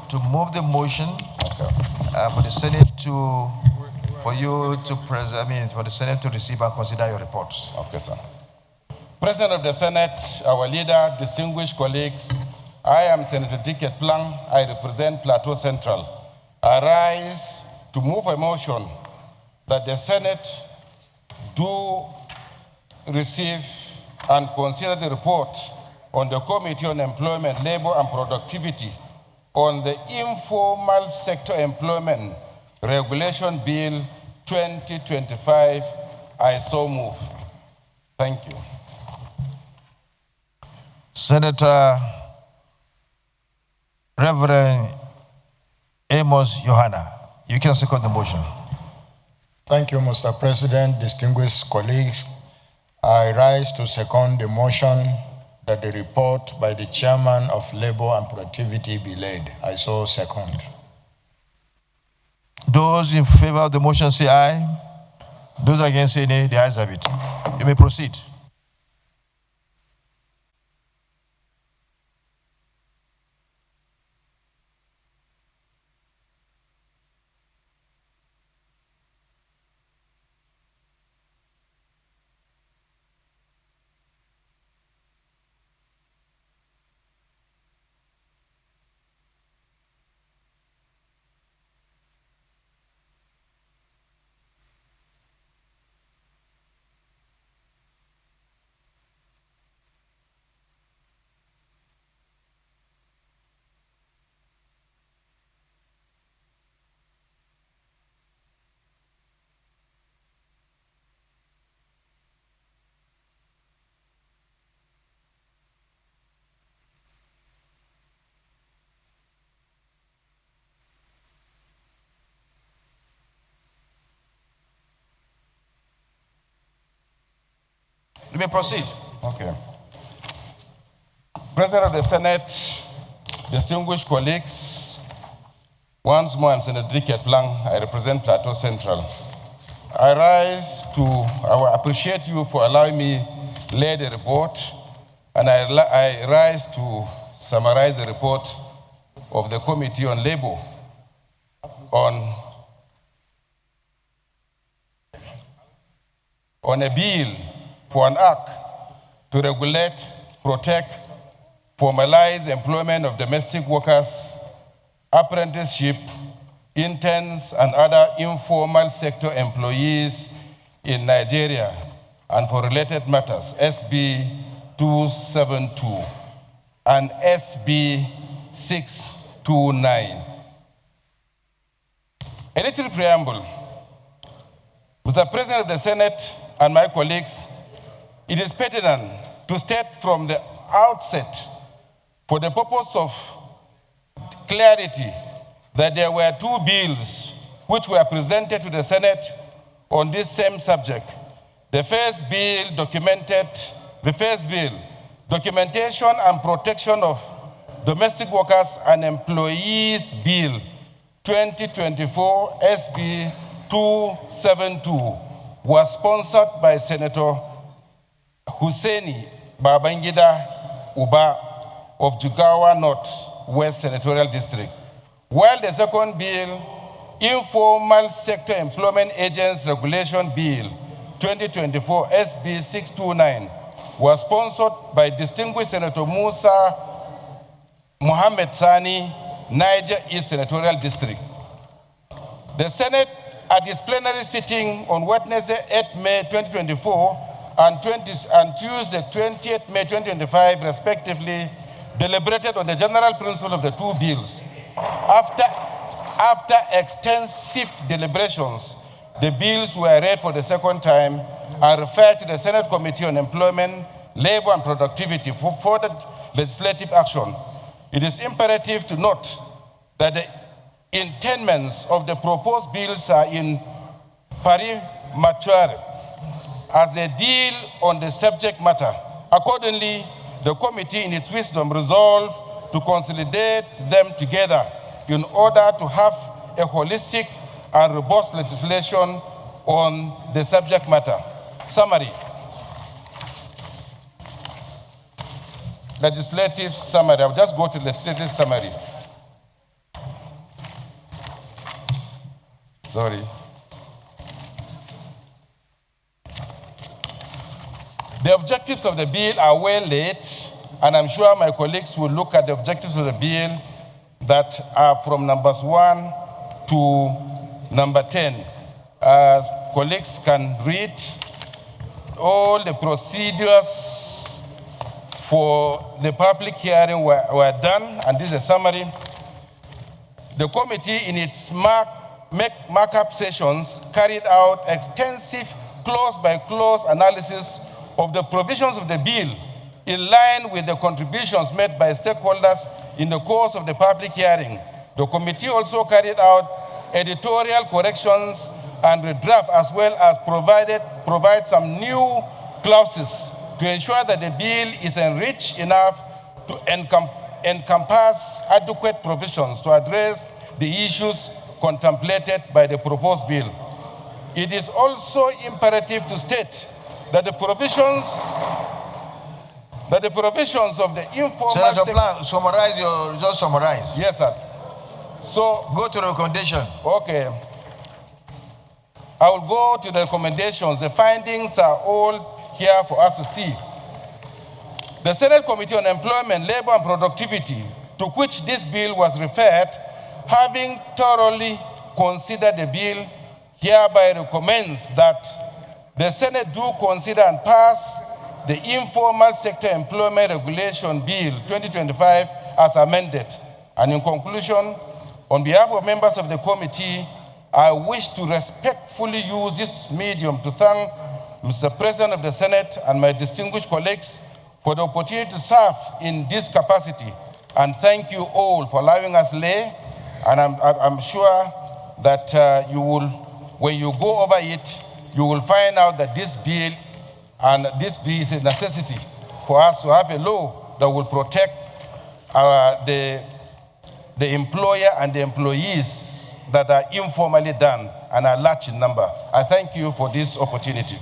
to move the motion for the Senate for the Senate to receive and consider your reports. Okay, sir. President of the Senate, our leader, distinguished colleagues, I am Senator Ticket Plang. I represent Plateau Central. I rise to move a motion that the Senate do receive and consider the report on the Committee on Employment, Labor and Productivity on the Informal Sector Employment Regulation Bill 2025. I so move. Thank you. Senator Reverend Amos Johanna, you can second the motion. Thank you, Mr. President, distinguished colleagues. I rise to second the motion that the report by the Chairman of Labor and Productivity be laid. I so second. Those in favor of the motion say aye. Those against say nay. The ayes have it. You may proceed. You may proceed. Okay. President of the Senate, distinguished colleagues, once more I'm Senator Ticket Plang. I represent Plateau Central. I appreciate you for allowing me to lay the report, and I rise to summarize the report of the Committee on Labor on a bill for an act to regulate, protect, formalize employment of domestic workers, apprenticeship, interns, and other informal sector employees in Nigeria, and for related matters, SB 272 and SB 629. A little preamble. Mr. President of the Senate and my colleagues, it is pertinent to state from the outset, for the purpose of clarity, that there were two bills which were presented to the Senate on this same subject. The first bill, Documentation and Protection of Domestic Workers and Employees Bill 2024 SB 272, was sponsored by Senator Hussaini Babangida Uba of Jigawa North West Senatorial District, while the second bill, Informal Sector Employment Agents Regulation Bill 2024 SB 629, was sponsored by distinguished Senator Musa Mohammed Sani, Niger East Senatorial District. The Senate, at its plenary sitting on Wednesday 8 May 2024 and Tuesday 20th May 2025, respectively, deliberated on the general principle of the two bills. After extensive deliberations, the bills were read for the second time and referred to the Senate Committee on Employment, Labor and Productivity for further legislative action. It is imperative to note that the intendments of the proposed bills are in pari mature as they deal on the subject matter. Accordingly, the committee, in its wisdom, resolved to consolidate them together in order to have a holistic and robust legislation on the subject matter. Summary. Legislative summary. I'll just go to legislative summary. Sorry. The objectives of the bill are well laid, and I'm sure my colleagues will look at the objectives of the bill that are from numbers 1 to number 10. Colleagues can read all the procedures for the public hearing were done, and this is a summary. The committee, in its markup sessions, carried out extensive clause-by-clause analysis of the provisions of the bill in line with the contributions made by stakeholders in the course of the public hearing. The committee also carried out editorial corrections and redraft, as well as provide some new clauses to ensure that the bill is enriched enough to encompass adequate provisions to address the issues contemplated by the proposed bill. It is also imperative to state that the provisions of the informal Senator sector... Plan, summarize your results. Summarize. Yes, sir. So go to the recommendation. Okay. I will go to the recommendations. The findings are all here for us to see. The Senate Committee on Employment, Labor and Productivity, to which this bill was referred, having thoroughly considered the bill, hereby recommends that the Senate do consider and pass the Informal Sector Employment Regulation Bill 2025 as amended. And in conclusion, on behalf of members of the committee, I wish to respectfully use this medium to thank Mr. President of the Senate and my distinguished colleagues for the opportunity to serve in this capacity. And thank you all for allowing us lay. And I'm sure that you will, when you go over it, you will find out that this bill is a necessity for us to have a law that will protect the employer and the employees that are informally done and are large in number. I thank you for this opportunity.